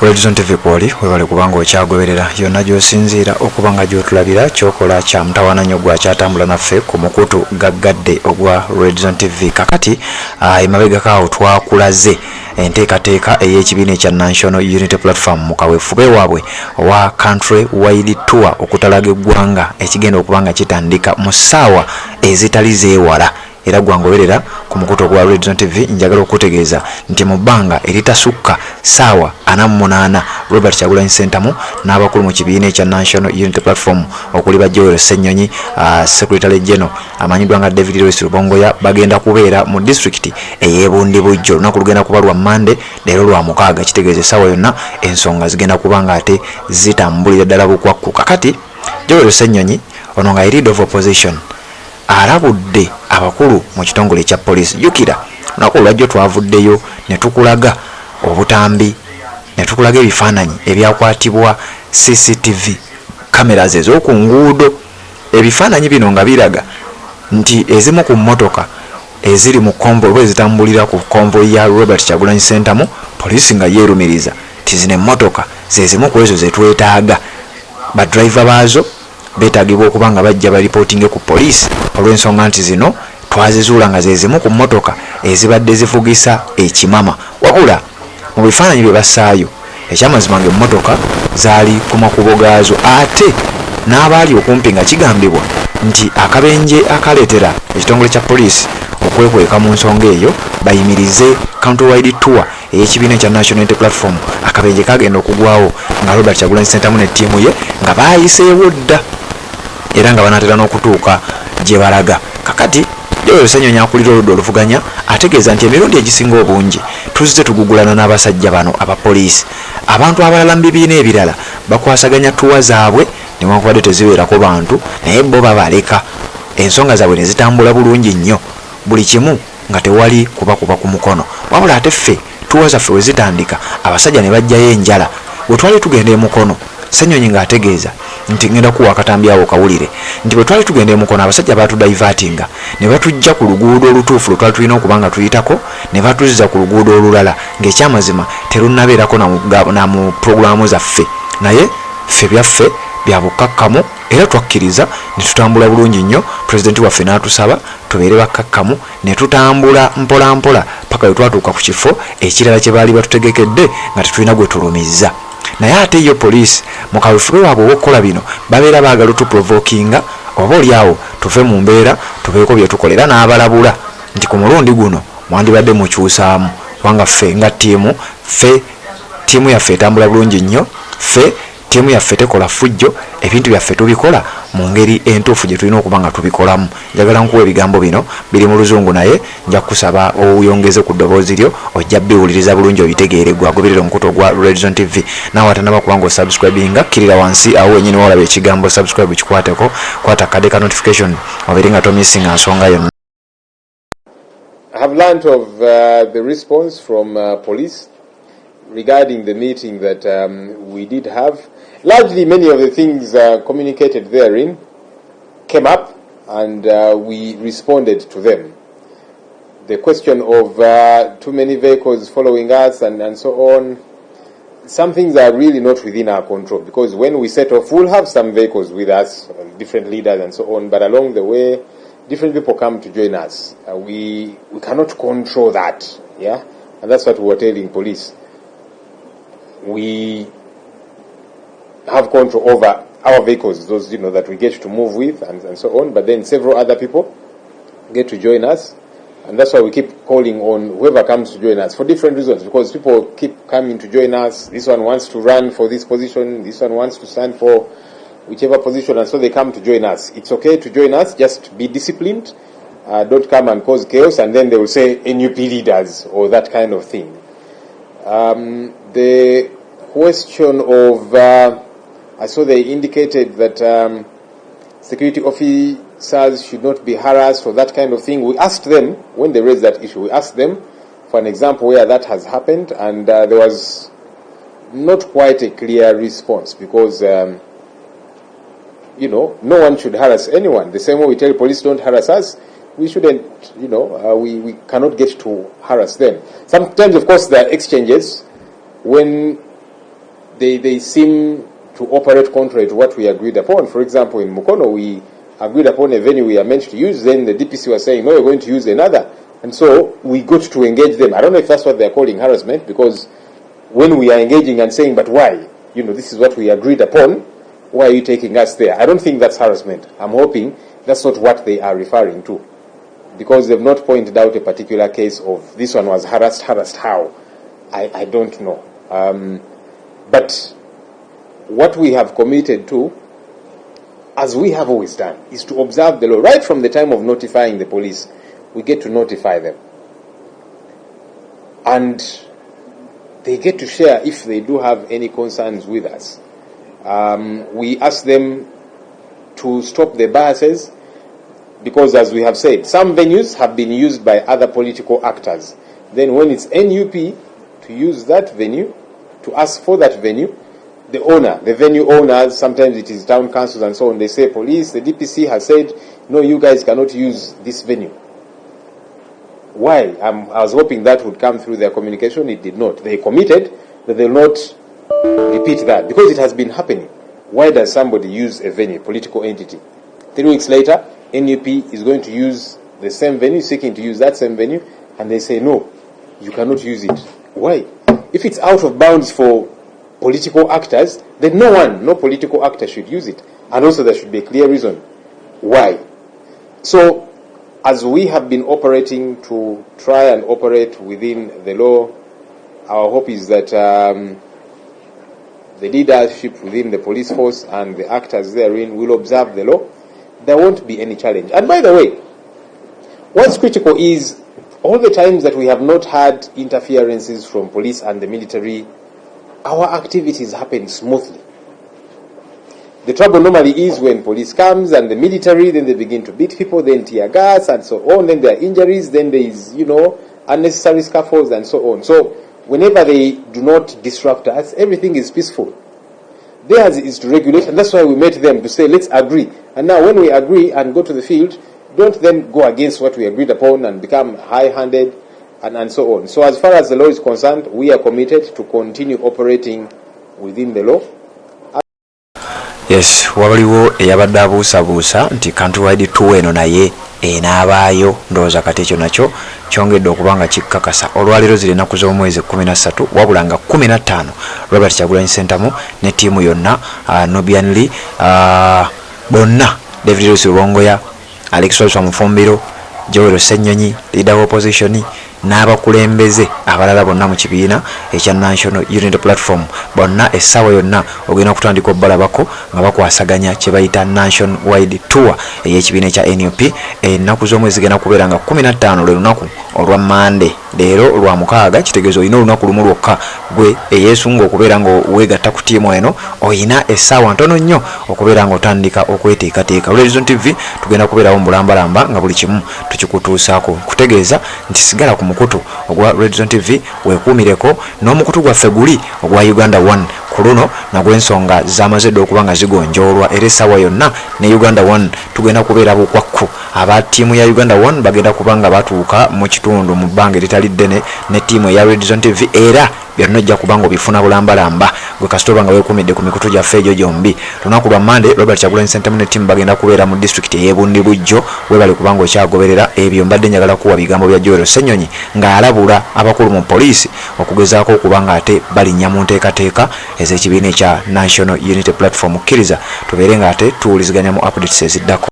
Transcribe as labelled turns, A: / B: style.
A: Redison TV kwoli webale kubanga okyagoberera yonna gy'osinziira okuba nga gy'otulabira kyokola kya mutawaananyo gwa kyatambula naffe ku mukutu gaggadde ogwa Redison TV. Kakati emabegako awo twakulaze enteekateeka ey'ekibiina ekya National Unity Platform mu kaweefube waabwe owa country wide tour okutalaga eggwanga ekigenda okuba nga kitandika mu ssaawa ezitali zeewala. Era gwangoberera ku mukutu gwa Redison TV njagala okutegeeza nti mu bbanga eritasukka ssaawa 48 Robert Kyagulanyi Ssentamu n'abakulu mu kibiina ekya National Unity Platform okuli Byengedde Ssenyonyi, Secretary General amanyiddwa nga David Lewis Rubongoya bagenda kubeera mu district ey'Ebundi Bujjo. Olunaku lugenda kuba lwa Monday leero lwa mukaaga, kitegeeza essaawa yonna ensonga zigenda kuba nga ate zitambulira ddala bukwakku. Kakati Byengedde Ssenyonyi ono nga leader of opposition Alabudde abakulu mu kitongole kya police. Jukira olunaku lwajjo twavuddeyo ne tukulaga obutambi, ne tukulaga ebifaananyi ebyakwatibwa CCTV cameras ez'oku nguudo. Ebifaananyi bino nga biraga nti ezimu ku mmotoka eziri mu konvoyi oba ezitambulira ku konvoyi ya Robert Kyagulanyi Ssentamu, poliisi nga yeerumiriza nti zino emmotoka ze zimu ku ezo ze twetaaga. Badriver baazo beetagibwa okuba nga bajja baripootinge ku poliisi olw'ensonga nti zino twazizuula nga ze zimu ku mmotoka ezibadde zivugisa ekimama. Wabula mu bifaananyi bye bassaayo ekyamazima ng'emmotoka zaali ku makubo gaazo, ate n'abaali okumpi nga kigambibwa nti akabenje akaleetera ekitongole kya poliisi okwekweka mu nsonga eyo bayimirize countrywide tour ey'ekibiina ekya National Unity Platform. Akabenje kagenda okugwawo nga Robert Kyagulanyi Ssentamu ne ttiimu ye nga baayiseewo dda era nga banaatera n'okutuuka gye balaga. Kakati Byengedde Ssenyonyi akulira oludda oluvuganya ategeeza nti emirundi egisinga obungi tuzze tugugulana n'abasajja bano abapoliisi. Abantu abalala mu bibiina ebirala bakwasaganya tuwa zaabwe newankubadde tezibeerako bantu, naye bo babaleka ensonga zaabwe ne zitambula bulungi nnyo, buli kimu nga tewali kubakuba ku mukono. Wabula ate ffe tuwa zaffe we zitandika abasajja ne bajjayo enjala bwe twali tugenda emukono. Ssenyonyi ng'ategeeza nti ngenda kuwa akatambi awo kawulire nti bwe twali tugenda emukono abasajja baatudivatinga ne batujja ku luguudo olutuufu lwe twali tulina okuba nga tuyitako ne batuzza ku luguudo olulala ng'ekyamazima terunnabeerako na mu puroguramu zaffe, naye ffe byaffe bya bukkakkamu era twakkiriza ne tutambula bulungi nnyo. Pulezidenti waffe n'atusaba tubeere bakkakkamu ne tutambula mpola mpola paka we twatuuka ku kifo ekirala kye baali batutegekedde nga tetulina gwe tulumizza. Naye ate yo poliisi mu kaweefube waabwe obw'okukola bino babeera baagala tuprovokinga oba oliawo tuve mu mbeera tubeeko bye tukolera n'abalabula nti ku mulundi guno mwandibadde mukyusaamu kubanga ffe nga ttiimu yaffe etambula bulungi nnyo, ffe ttiimu yaffe tekola fujjo, ebintu byaffe tubikola mu ngeri entuufu gye tulina okuba nga tubikolamu. Njagala nkuwa ebigambo bino biri mu Luzungu naye nja kusaba oyongeze ku ddoboozi lyo ojja biwuliriza bulungi obitegeere. Gwagoberera omukutu ogwa Redison TV naawe atanaba kubanga osubscribinga kirira wansi awo wenyini walaba ekigambo subscribe kikwateko, kwata kade ka notification obeere nga tomissinga nsonga yonna.
B: I have learnt of the response from police regarding the meeting that we did have. Largely, many of the things communicated therein came up and we responded to them. The question of too many vehicles following us and so on, some things are really not within our control, because when we set off, we'll have some vehicles with us, different leaders and so on, but along the way, different people come to join us. We cannot control that, yeah? And that's what we were telling police. We have control over our vehicles, those that we get to move with and so on, but then several other people get to join us, and that's why we keep calling on whoever comes to join us for different reasons, because people keep coming to join us. This one wants to run for this position, this one wants to stand for whichever position, and so they come to join us. It's okay to join us, just be disciplined, don't come and cause chaos, and then they will say NUP leaders or that kind of thing. The question of I saw they indicated that security officers should not be harassed or that kind of thing. We asked them, when they raised that issue, we asked them for an example where that has happened, and there was not quite a clear response, because no one should harass anyone. The same way we tell police don't harass us, we shouldn't, we cannot get to harass them. Sometimes, of course, there are exchanges when they seem to operate contrary to what we agreed upon. For example, in Mukono, we agreed upon a venue we are meant to use, then the DPC was saying, no, you're going to use another. And so we got to engage them. I don't know if that's what they're calling harassment, because when we are engaging and saying, but why? This is what we agreed upon, why are you taking us there? I don't think that's harassment. I'm hoping that's not what they are referring to, because they've not pointed out a particular case of this one was harassed how? I don't know. But what we have committed to, as we have always done, is to observe the law. Right from the time of notifying the police, we get to notify them. And they get to share if they do have any concerns with us. We ask them to stop the biases, because as we have said, some venues have been used by other political actors. Then when it's NUP to use that venue, to ask for that venue, the owner, the venue owners, sometimes it is town councils and so on, they say police, the DPC has said, no, you guys cannot use this venue. Why? I was hoping that would come through their communication. It did not. They committed that they will not repeat that, because it has been happening. Why does somebody use a venue, political entity? 3 weeks later, NUP is going to use the same venue, seeking to use that same venue, and they say, no, you cannot use it. Why? If it's out of bounds for political actors, then no political actor should use it. And also there should be a clear reason why. So, as we have been operating to try and operate within the law, our hope is that the leadership within the police force and the actors therein will observe the law. There won't be any challenge. And by the way, what's critical is all the times that we have not had interferences from police and the military, our activities happen smoothly. The trouble normally is when police comes and the military, then they begin to beat people, then tear gas and so on, then there are injuries, then there is, unnecessary scaffolds and so on. So whenever they do not disrupt us, everything is peaceful. Theirs is to regulate, and that's why we met them to say, let's agree. And now when we agree and go to the field, don't then go against what we agreed upon and become high-handed and so on. So as far as the law is concerned, we are committed to continue operating within the law.
A: Yes, wabaliwo eyabadde abuusabuusa nti countrywide tour eno naye enaabaayo, ndowooza kati ekyo nakyo kyongedde okuba nga kikkakasa. Olwaleero ziri ennaku z'omwezi 13 wabula nga 15 Robert Kyagulanyi Ssentamu ne ttiimu yonna, Nobian Lee, bonna, David Lucy Lwongoya, Alex Walsh Mufumbiro, Joel Ssenyonyi, leader of opposition, n'abakulembeze abalala bonna mu kibiina ekya National Unity Platform, bonna essaawa yonna ogenda kutandika obbalabako nga bakwasaganya kye bayita National Wide Tour ey'ekibiina ekya NUP. Ennaku z'omwezi zigenda kubeera nga 15 lwe lunaku olwa Mande, leero lwa mukaaga, kitegeeza olina olunaku lumu lwokka gwe eyeesunga okubeera nga weegatta ku ttiimu eno, olina essaawa ntono nnyo okubeera nga otandika okweteekateeka. Horizon TV tugenda kubeerawo mulambalamba nga buli kimu tukikutuusaako, kutegeeza nti sigala ku mukutu ogwa Horizon TV weekuumireko n'omukutu gwaffe guli ogwa Uganda 1 ku luno nagw'ensonga zamaze dda okuba nga zigonjoolwa, era essaawa yonna ne Uganda 1 tugenda kubeera bukwakku. Aba ttiimu ya Uganda 1 bagenda kuba nga batuuka mu kitundu mu bbanga eritali ddene ne ttiimu eya Horizon TV, era byonna ojja kuba nga obifuna bulambalamba gwe kasitoba nga weekuumidde ku mikutu gyaffe egyo gyombi. Lunaku lwa Mande, Robert Kyagulanyi Ssentamu ne ttiimu bagenda kubeera mu district ey'Ebundi Bujjo, webale kuba nga okyagoberera ebyo. Mbadde njagala kuwa bigambo bya Joel Ssenyonyi ng'alabula abakulu mu poliisi okugezaako okuba nga ate balinnya mu nteekateeka ez'ekibiina ekya National Unity Platform. Kkiriza tubeere nga ate tuwuliziganya mu updates eziddako.